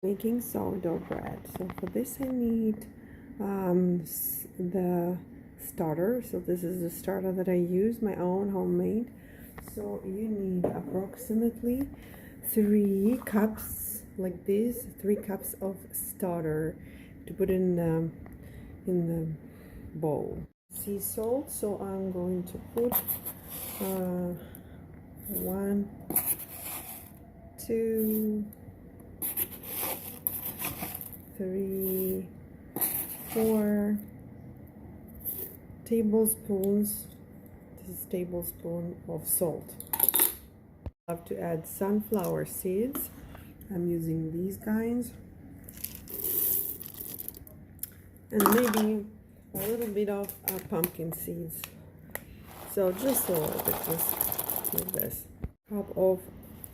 Making sourdough bread. So for this I need the starter. So this is the starter that I use, my own homemade. So you need approximately 3 cups like this, 3 cups of starter to put in the bowl. Sea salt. So I'm going to put 1, 2, 3, 4 tablespoons. This is tablespoon of salt. I have to add sunflower seeds. I'm using these kinds, and maybe a little bit of pumpkin seeds. So just a little bit, just like this. Cup of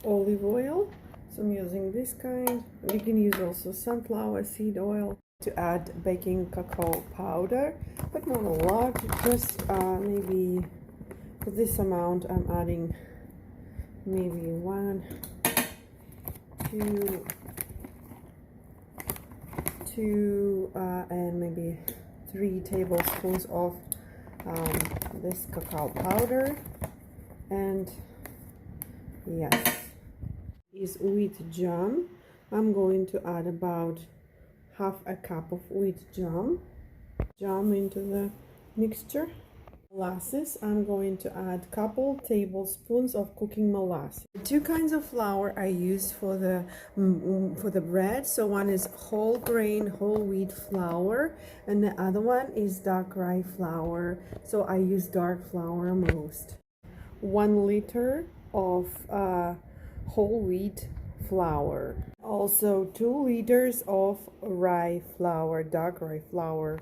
olive oil. So I'm using this kind. You can use also sunflower seed oil. To add baking cacao powder, but not a lot, just maybe for this amount I'm adding maybe 1, 2, and maybe 3 tablespoons of this cacao powder. And yes, is wheat jam. I'm going to add about half a cup of wheat jam into the mixture. Molasses, I'm going to add couple tablespoons of cooking molasses. 2 kinds of flour I use for the bread. So one is whole grain whole wheat flour, and the other one is dark rye flour. So I use dark flour most. 1 liter of whole wheat flour. Also 2 liters of rye flour, dark rye flour.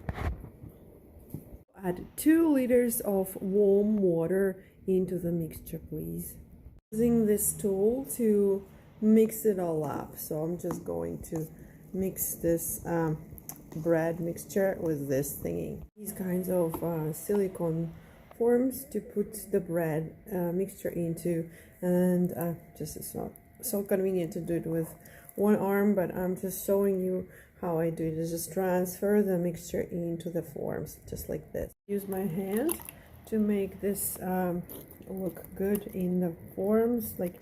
Add 2 liters of warm water into the mixture, please. Using this tool to mix it all up. So I'm just going to mix this bread mixture with this thingy. These kinds of silicone forms to put the bread mixture into, and just it's not so convenient to do it with one arm, but I'm just showing you how I do it. I just transfer the mixture into the forms, just like this. Use my hand to make this look good in the forms, like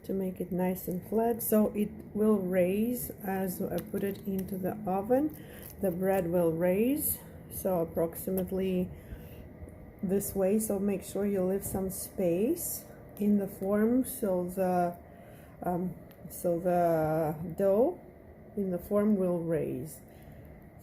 to make it nice and flat, so it will raise as I put it into the oven. The bread will raise, so approximately this way. So make sure you leave some space in the form so the dough in the form will raise.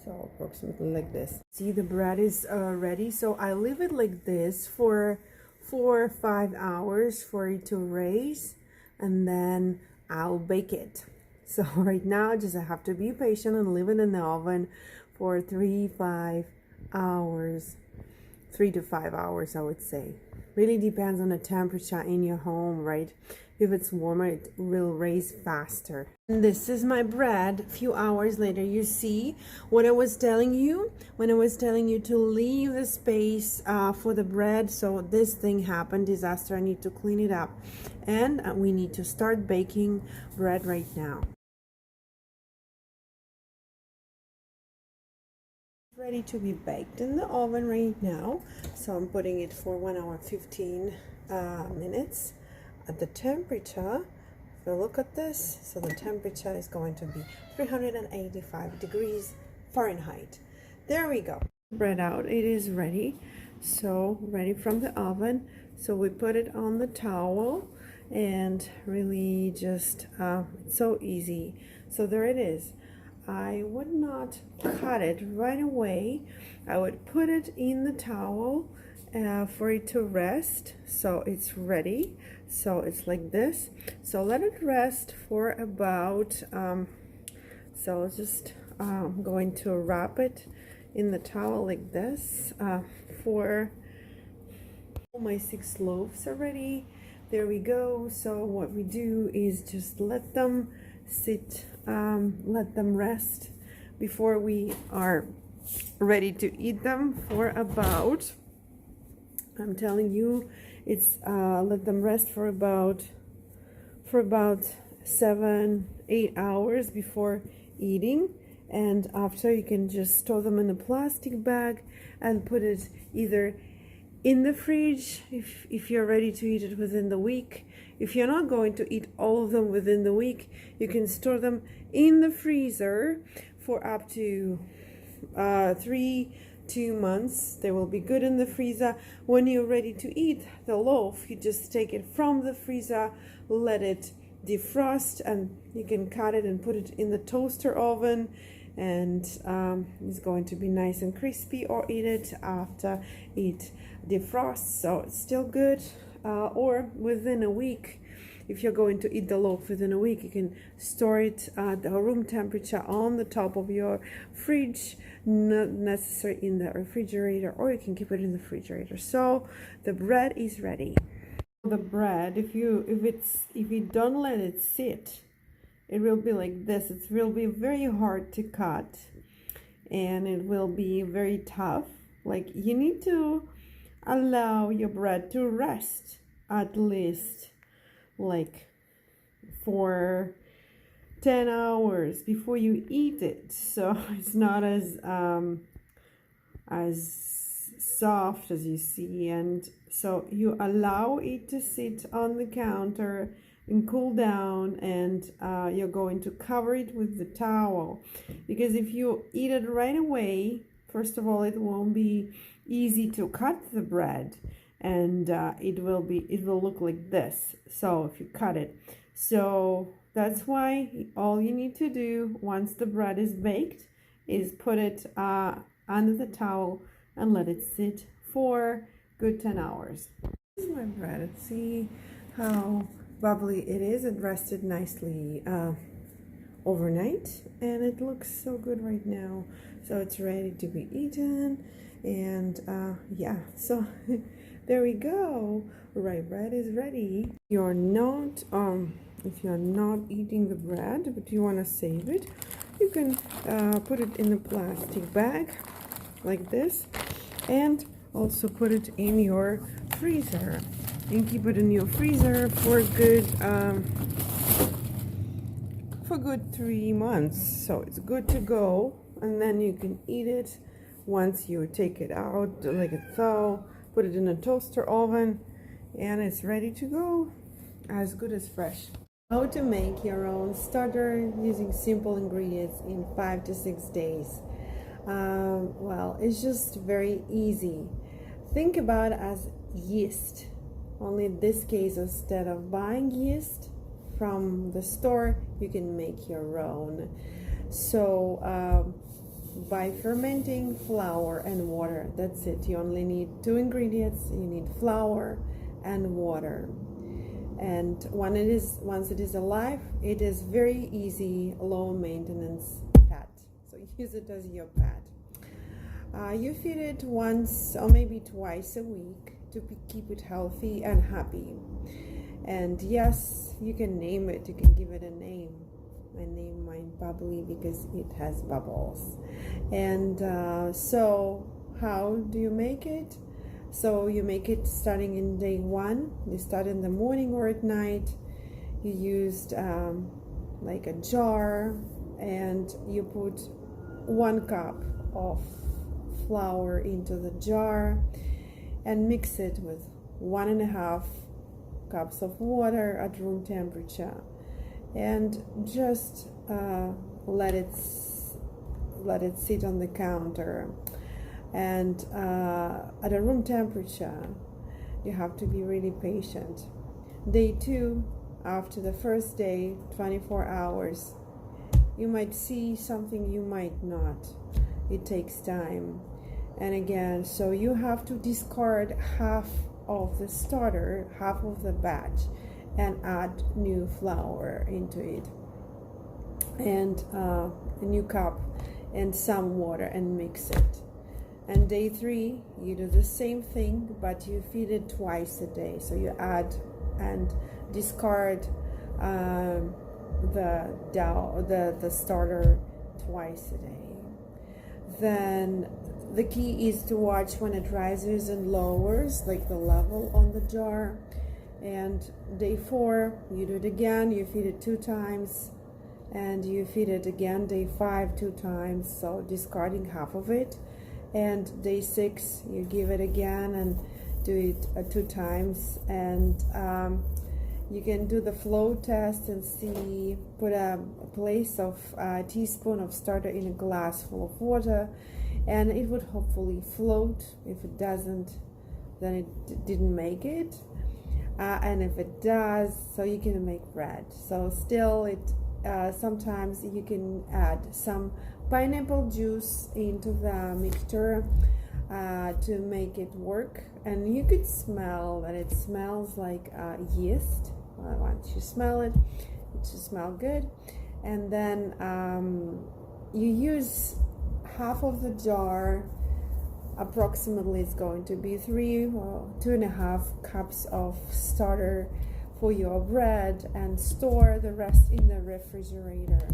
So approximately like this. See, the bread is ready. So I leave it like this for 4 or 5 hours for it to raise, and then I'll bake it. So right now, just I have to be patient and leave it in the oven for 3 to 5 hours. 3 to 5 hours, I would say. Really depends on the temperature in your home, right? If it's warmer, it will raise faster. And this is my bread. A few hours later, you see what I was telling you when I was telling you to leave the space for the bread. So this thing happened, disaster. I need to clean it up, and we need to start baking bread right now. Ready to be baked in the oven right now. So I'm putting it for 1 hour 15 minutes at the temperature. If you look at this, so the temperature is going to be 385 degrees Fahrenheit. There we go. Bread out, it is ready. So ready from the oven. So we put it on the towel, and really just it's so easy. So there it is. I would not cut it right away. I would put it in the towel for it to rest. So it's ready. So it's like this. So let it rest for about so just going to wrap it in the towel like this for all my 6 loaves are ready. There we go. So what we do is just let them sit, let them rest before we are ready to eat them for about, I'm telling you, it's let them rest for about 7-8 hours before eating. And after, you can just store them in a plastic bag and put it either in the fridge if you're ready to eat it within the week. If you're not going to eat all of them within the week, you can store them in the freezer for up to 2 months. They will be good in the freezer. When you're ready to eat the loaf, you just take it from the freezer, let it defrost, and you can cut it and put it in the toaster oven, and it's going to be nice and crispy, or eat it after it defrosts, so it's still good. Or within a week, if you're going to eat the loaf within a week, you can store it at the room temperature on the top of your fridge, not necessary in the refrigerator, or you can keep it in the refrigerator. So the bread is ready. The bread, if you don't let it sit, it will be like this. It will be very hard to cut, and it will be very tough. Like, you need to allow your bread to rest at least like for 10 hours before you eat it, so it's not as soft as you see. And so you allow it to sit on the counter and cool down, and you're going to cover it with the towel, because if you eat it right away, first of all, it won't be easy to cut the bread, and it will look like this, so if you cut it. So that's why all you need to do once the bread is baked is put it under the towel and let it sit for good 10 hours. This is my bread. See how bubbly it is. It rested nicely overnight, and it looks so good right now. So it's ready to be eaten, and yeah, so there we go. Rye bread is ready. You're not if you're not eating the bread but you want to save it, you can put it in a plastic bag like this, and also put it in your freezer and keep it in your freezer for good 3 months. So it's good to go, and then you can eat it once you take it out, like a thaw, put it in a toaster oven, and it's ready to go, as good as fresh. How to make your own starter using simple ingredients in 5 to 6 days. Well, it's just very easy. Think about it as yeast, only in this case, instead of buying yeast from the store, you can make your own. So by fermenting flour and water, that's it. You only need 2 ingredients. You need flour and water. And once it is alive, it is very easy, low maintenance pet. So use it as your pet. You feed it once or maybe twice a week to keep it healthy and happy. And yes, you can name it. You can give it a name. I name mine Bubbly because it has bubbles. And so how do you make it? So you make it starting in day 1. You start in the morning or at night. You used like a jar, and you put 1 cup of flour into the jar and mix it with 1.5 cups of water at room temperature, and just let it sit on the counter. And at a room temperature, you have to be really patient. Day 2, after the first day, 24 hours, you might see something, you might not. It takes time. And again, so you have to discard half of the starter, half of the batch, and add new flour into it, and a new cup and some water, and mix it. And day 3, you do the same thing, but you feed it twice a day. So you add and discard the starter twice a day. Then the key is to watch when it rises and lowers, like the level on the jar. And day 4, you do it again. You feed it 2 times, and you feed it again day 5 2 times, so discarding half of it, and day 6 you give it again and do it 2 times. And you can do the flow test and see, put a place of a teaspoon of starter in a glass full of water, and it would hopefully float. If it doesn't, then it didn't make it, and if it does, so you can make bread. So still, it sometimes you can add some pineapple juice into the mixture to make it work, and you could smell that it smells like yeast. Once you smell it, it should smell good. And then you use half of the jar. Approximately it's going to be 3 or 2.5 cups of starter for your bread, and store the rest in the refrigerator.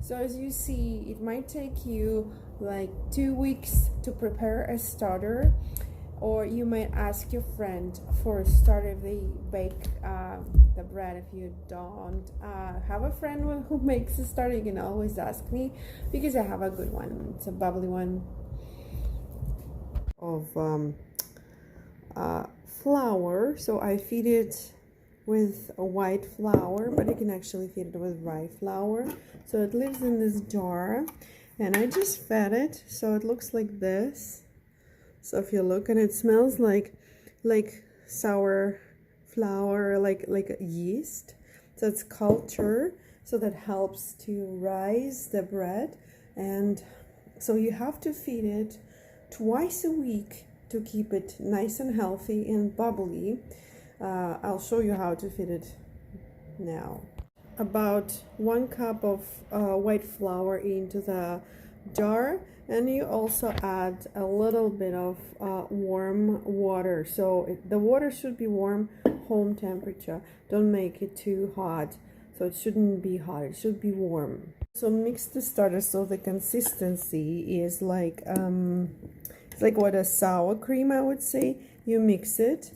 So as you see, it might take you like 2 weeks to prepare a starter, or you might ask your friend for a starter if they bake the bread. If you don't have a friend who makes a starter, you can always ask me, because I have a good one. It's a bubbly one of flour. So I feed it with a white flour, but you can actually feed it with rye flour. So it lives in this jar, and I just fed it, so it looks like this. So if you look, and it smells like sour flour, like yeast. So it's culture, so that helps to rise the bread. And so you have to feed it twice a week to keep it nice and healthy and bubbly. I'll show you how to feed it now. About 1 cup of white flour into the jar, and you also add a little bit of warm water. So the water should be warm, home temperature. Don't make it too hot. So it shouldn't be hot, it should be warm. So mix the starter so the consistency is like it's like what a sour cream, I would say. You mix it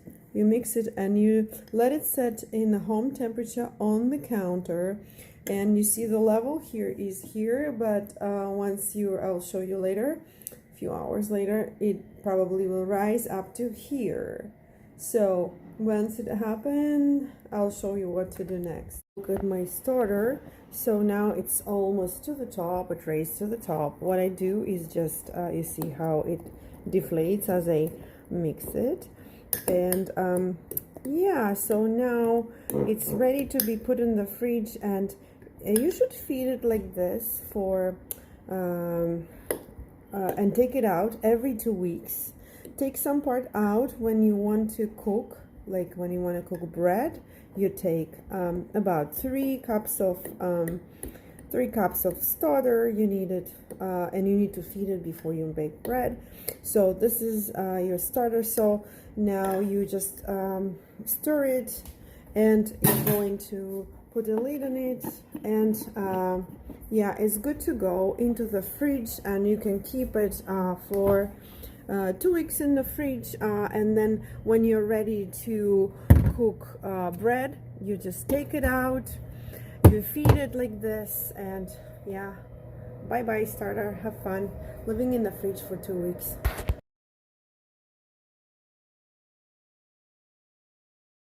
and you let it set in the home temperature on the counter. And you see the level here is here, but I'll show you later, a few hours later, it probably will rise up to here. So once it happens, I'll show you what to do next. Look at my starter. So now it's almost to the top, it raised to the top. What I do is just, you see how it deflates as I mix it. And yeah, so now it's ready to be put in the fridge, and you should feed it like this for and take it out every 2 weeks. Take some part out when you want to cook, like when you want to cook bread. You take about 3 cups of starter. You need it, and you need to feed it before you bake bread. So this is your starter. So now you just stir it, and you're going to put a lid on it, and yeah, it's good to go into the fridge, and you can keep it for 2 weeks in the fridge, and then when you're ready to cook bread, you just take it out, you feed it like this, and yeah, bye bye starter, have fun living in the fridge for 2 weeks.